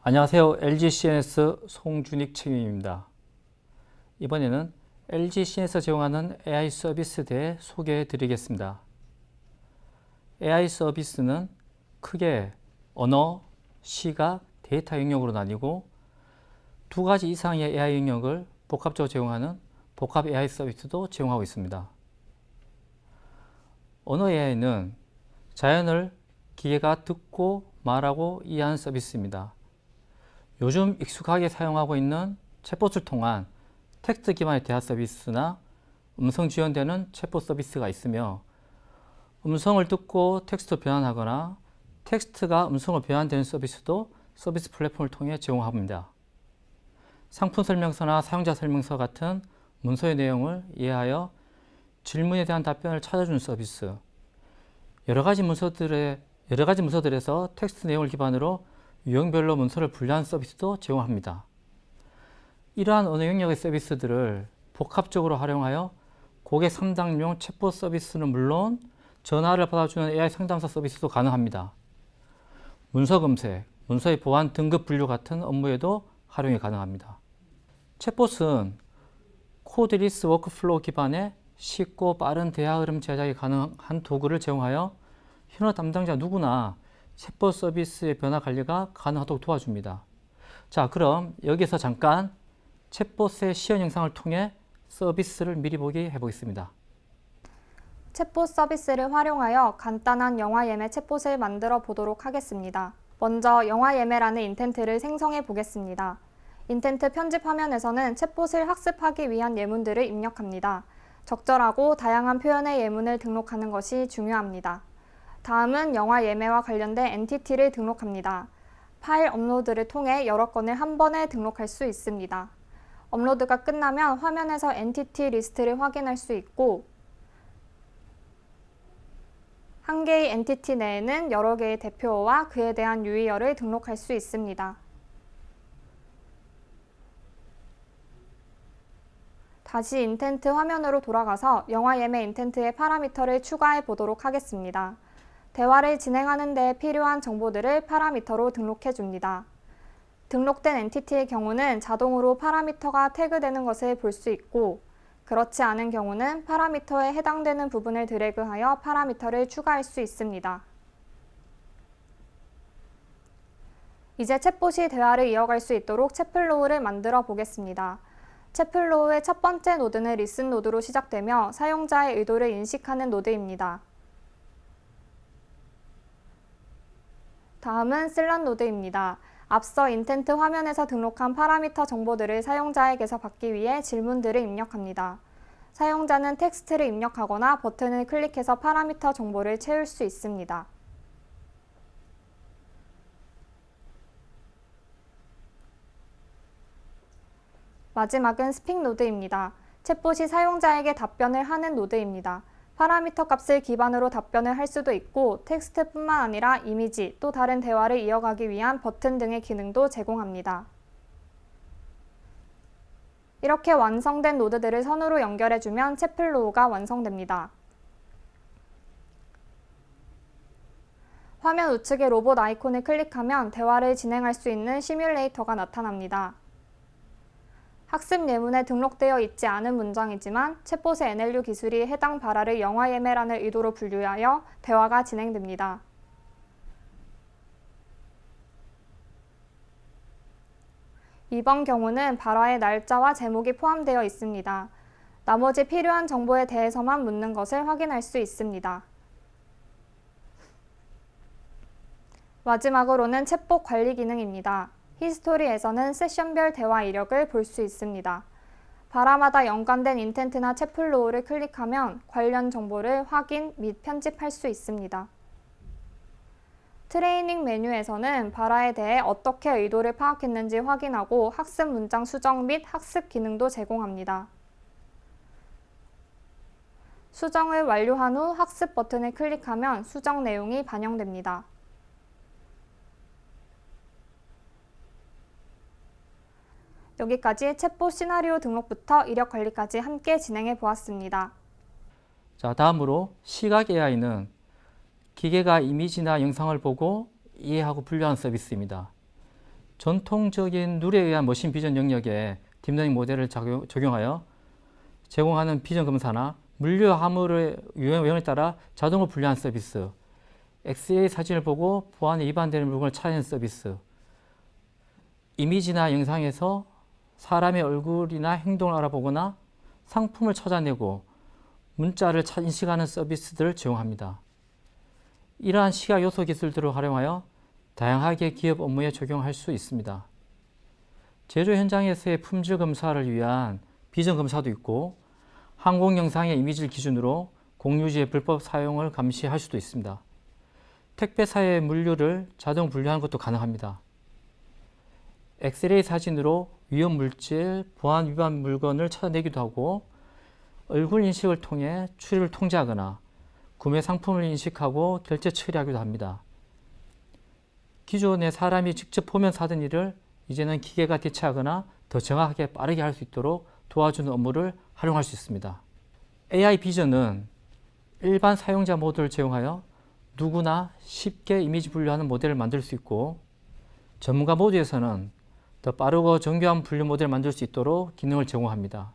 안녕하세요. LG CNS 송준익 책임입니다. 이번에는 LG CNS가 제공하는 AI 서비스에 대해 소개해 드리겠습니다. AI 서비스는 크게 언어, 시각, 데이터 영역으로 나뉘고 두 가지 이상의 AI 영역을 복합적으로 제공하는 복합 AI 서비스도 제공하고 있습니다. 언어 AI는 자연을 기계가 듣고 말하고 이해하는 서비스입니다. 요즘 익숙하게 사용하고 있는 챗봇을 통한 텍스트 기반의 대화 서비스나 음성 지원되는 챗봇 서비스가 있으며 음성을 듣고 텍스트로 변환하거나 텍스트가 음성으로 변환되는 서비스도 서비스 플랫폼을 통해 제공합니다. 상품 설명서나 사용자 설명서 같은 문서의 내용을 이해하여 질문에 대한 답변을 찾아주는 서비스, 여러 가지 문서들에서 텍스트 내용을 기반으로 유형별로 문서를 분류하는 서비스도 제공합니다. 이러한 언어 영역의 서비스들을 복합적으로 활용하여 고객 상담용 챗봇 서비스는 물론 전화를 받아주는 AI 상담사 서비스도 가능합니다. 문서 검색, 문서의 보안, 등급 분류 같은 업무에도 활용이 가능합니다. 챗봇은 코드리스 워크플로우 기반의 쉽고 빠른 대화 흐름 제작이 가능한 도구를 제공하여 현업 담당자 누구나 챗봇 서비스의 변화 관리가 가능하도록 도와줍니다. 자, 그럼 여기서 잠깐 챗봇의 시연 영상을 통해 서비스를 미리 보기 해보겠습니다. 챗봇 서비스를 활용하여 간단한 영화 예매 챗봇을 만들어 보도록 하겠습니다. 먼저 영화 예매라는 인텐트를 생성해 보겠습니다. 인텐트 편집 화면에서는 챗봇을 학습하기 위한 예문들을 입력합니다. 적절하고 다양한 표현의 예문을 등록하는 것이 중요합니다. 다음은 영화 예매와 관련된 엔티티를 등록합니다. 파일 업로드를 통해 여러 건을 한 번에 등록할 수 있습니다. 업로드가 끝나면 화면에서 엔티티 리스트를 확인할 수 있고 한 개의 엔티티 내에는 여러 개의 대표어와 그에 대한 유의어를 등록할 수 있습니다. 다시 인텐트 화면으로 돌아가서 영화 예매 인텐트의 파라미터를 추가해 보도록 하겠습니다. 대화를 진행하는 데 필요한 정보들을 파라미터로 등록해 줍니다. 등록된 엔티티의 경우는 자동으로 파라미터가 태그되는 것을 볼 수 있고 그렇지 않은 경우는 파라미터에 해당되는 부분을 드래그하여 파라미터를 추가할 수 있습니다. 이제 챗봇이 대화를 이어갈 수 있도록 챗플로우를 만들어 보겠습니다. 챗플로우의 첫 번째 노드는 리슨 노드로 시작되며 사용자의 의도를 인식하는 노드입니다. 다음은 슬럿 노드입니다. 앞서 인텐트 화면에서 등록한 파라미터 정보들을 사용자에게서 받기 위해 질문들을 입력합니다. 사용자는 텍스트를 입력하거나 버튼을 클릭해서 파라미터 정보를 채울 수 있습니다. 마지막은 스픽 노드입니다. 챗봇이 사용자에게 답변을 하는 노드입니다. 파라미터 값을 기반으로 답변을 할 수도 있고 텍스트뿐만 아니라 이미지 또 다른 대화를 이어가기 위한 버튼 등의 기능도 제공합니다. 이렇게 완성된 노드들을 선으로 연결해주면 챗플로우가 완성됩니다. 화면 우측의 로봇 아이콘을 클릭하면 대화를 진행할 수 있는 시뮬레이터가 나타납니다. 학습 예문에 등록되어 있지 않은 문장이지만 챗봇의 NLU 기술이 해당 발화를 영화 예매라는 의도로 분류하여 대화가 진행됩니다. 이번 경우는 발화의 날짜와 제목이 포함되어 있습니다. 나머지 필요한 정보에 대해서만 묻는 것을 확인할 수 있습니다. 마지막으로는 챗봇 관리 기능입니다. 히스토리에서는 세션별 대화 이력을 볼 수 있습니다. 발화마다 연관된 인텐트나 챗플로우를 클릭하면 관련 정보를 확인 및 편집할 수 있습니다. 트레이닝 메뉴에서는 발화에 대해 어떻게 의도를 파악했는지 확인하고 학습 문장 수정 및 학습 기능도 제공합니다. 수정을 완료한 후 학습 버튼을 클릭하면 수정 내용이 반영됩니다. 여기까지 챗봇 시나리오 등록부터 이력 관리까지 함께 진행해 보았습니다. 자, 다음으로 시각 AI는 기계가 이미지나 영상을 보고 이해하고 분류하는 서비스입니다. 전통적인 룰에 의한 머신 비전 영역에 딥러닝 모델을 적용하여 제공하는 비전 검사나 물류 화물의 유형에 따라 자동으로 분류하는 서비스, XA 사진을 보고 보안에 위반되는 물건을 찾아내는 서비스, 이미지나 영상에서 사람의 얼굴이나 행동을 알아보거나 상품을 찾아내고 문자를 인식하는 서비스들을 제공합니다. 이러한 시각 요소 기술들을 활용하여 다양하게 기업 업무에 적용할 수 있습니다. 제조 현장에서의 품질 검사를 위한 비전 검사도 있고, 항공 영상의 이미지를 기준으로 공유지의 불법 사용을 감시할 수도 있습니다. 택배사의 물류를 자동 분류하는 것도 가능합니다. 엑스레이 사진으로 위험 물질, 보안 위반 물건을 찾아내기도 하고, 얼굴 인식을 통해 출입을 통제하거나 구매 상품을 인식하고 결제 처리하기도 합니다. 기존에 사람이 직접 보면 사던 일을 이제는 기계가 대체하거나 더 정확하게 빠르게 할 수 있도록 도와주는 업무를 활용할 수 있습니다. AI 비전은 일반 사용자 모드를 제공하여 누구나 쉽게 이미지 분류하는 모델을 만들 수 있고, 전문가 모드에서는 더 빠르고 정교한 분류 모델을 만들 수 있도록 기능을 제공합니다.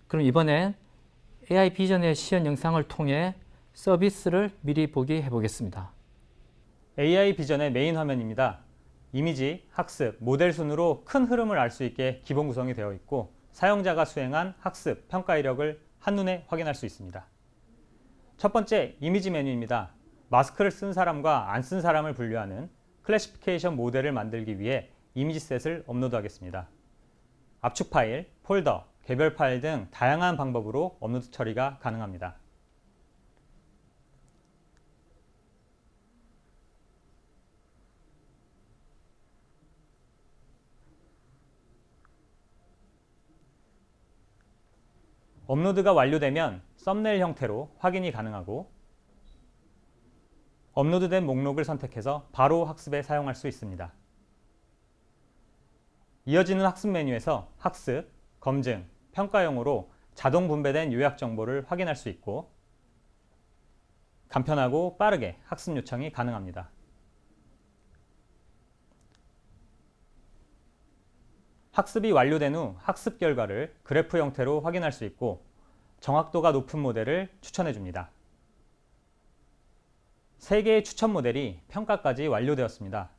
그럼 이번엔 AI 비전의 시연 영상을 통해 서비스를 미리 보기 해보겠습니다. AI 비전의 메인 화면입니다. 이미지, 학습, 모델 순으로 큰 흐름을 알 수 있게 기본 구성이 되어 있고, 사용자가 수행한 학습, 평가 이력을 한눈에 확인할 수 있습니다. 첫 번째, 이미지 메뉴입니다. 마스크를 쓴 사람과 안 쓴 사람을 분류하는 클래시피케이션 모델을 만들기 위해 이미지셋을 업로드하겠습니다. 압축 파일, 폴더, 개별 파일 등 다양한 방법으로 업로드 처리가 가능합니다. 업로드가 완료되면 썸네일 형태로 확인이 가능하고, 업로드된 목록을 선택해서 바로 학습에 사용할 수 있습니다. 이어지는 학습 메뉴에서 학습, 검증, 평가용으로 자동 분배된 요약 정보를 확인할 수 있고, 간편하고 빠르게 학습 요청이 가능합니다. 학습이 완료된 후 학습 결과를 그래프 형태로 확인할 수 있고, 정확도가 높은 모델을 추천해 줍니다. 3개의 추천 모델이 평가까지 완료되었습니다.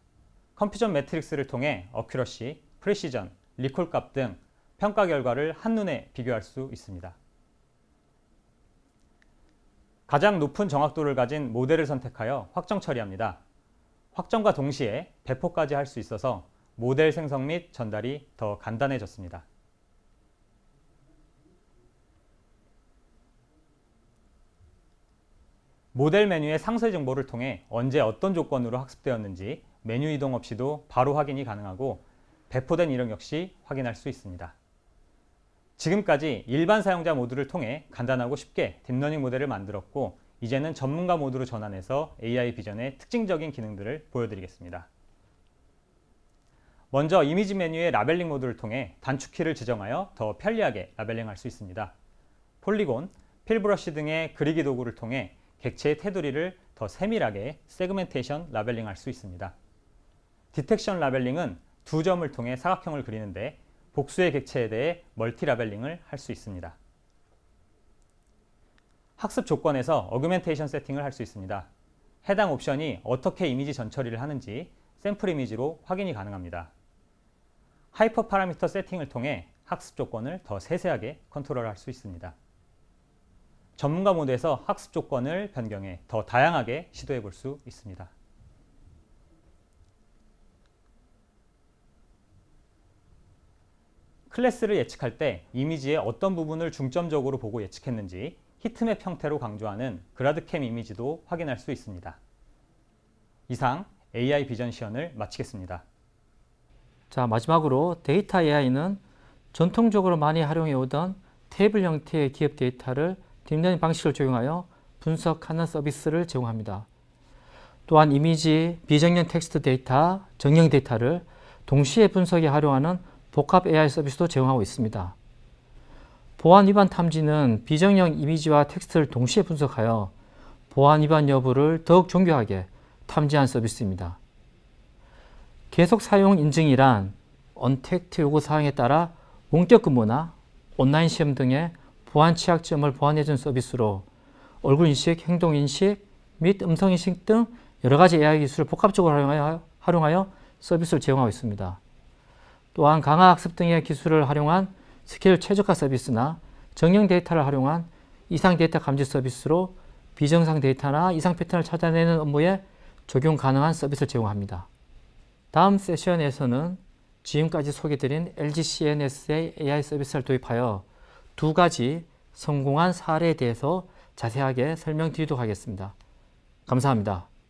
컴퓨전 매트릭스를 통해 어큐러시, 프리시전, 리콜 값 등 평가 결과를 한눈에 비교할 수 있습니다. 가장 높은 정확도를 가진 모델을 선택하여 확정 처리합니다. 확정과 동시에 배포까지 할 수 있어서 모델 생성 및 전달이 더 간단해졌습니다. 모델 메뉴의 상세 정보를 통해 언제 어떤 조건으로 학습되었는지 메뉴 이동 없이도 바로 확인이 가능하고, 배포된 이력 역시 확인할 수 있습니다. 지금까지 일반 사용자 모드를 통해 간단하고 쉽게 딥러닝 모델을 만들었고, 이제는 전문가 모드로 전환해서 AI 비전의 특징적인 기능들을 보여드리겠습니다. 먼저 이미지 메뉴의 라벨링 모드를 통해 단축키를 지정하여 더 편리하게 라벨링할 수 있습니다. 폴리곤, 필브러쉬 등의 그리기 도구를 통해 객체의 테두리를 더 세밀하게 세그멘테이션 라벨링할 수 있습니다. 디텍션 라벨링은 두 점을 통해 사각형을 그리는데, 복수의 객체에 대해 멀티 라벨링을 할 수 있습니다. 학습 조건에서 어그멘테이션 세팅을 할 수 있습니다. 해당 옵션이 어떻게 이미지 전처리를 하는지 샘플 이미지로 확인이 가능합니다. 하이퍼 파라미터 세팅을 통해 학습 조건을 더 세세하게 컨트롤할 수 있습니다. 전문가 모드에서 학습 조건을 변경해 더 다양하게 시도해 볼 수 있습니다. 클래스를 예측할 때 이미지의 어떤 부분을 중점적으로 보고 예측했는지 히트맵 형태로 강조하는 그라드캠 이미지도 확인할 수 있습니다. 이상 AI 비전 시연을 마치겠습니다. 자, 마지막으로 데이터 AI는 전통적으로 많이 활용해 오던 테이블 형태의 기업 데이터를 딥러닝 방식을 적용하여 분석하는 서비스를 제공합니다. 또한 이미지, 비정형 텍스트 데이터, 정형 데이터를 동시에 분석에 활용하는 복합 AI 서비스도 제공하고 있습니다. 보안 위반 탐지는 비정형 이미지와 텍스트를 동시에 분석하여 보안 위반 여부를 더욱 정교하게 탐지한 서비스입니다. 계속 사용 인증이란 언택트 요구 사항에 따라 원격 근무나 온라인 시험 등의 보안 취약점을 보완해준 서비스로 얼굴 인식, 행동 인식 및 음성 인식 등 여러 가지 AI 기술을 복합적으로 활용하여 서비스를 제공하고 있습니다. 또한 강화 학습 등의 기술을 활용한 스케일 최적화 서비스나 정형 데이터를 활용한 이상 데이터 감지 서비스로 비정상 데이터나 이상 패턴을 찾아내는 업무에 적용 가능한 서비스를 제공합니다. 다음 세션에서는 지금까지 소개드린 LG CNS의 AI 서비스를 도입하여 두 가지 성공한 사례에 대해서 자세하게 설명드리도록 하겠습니다. 감사합니다.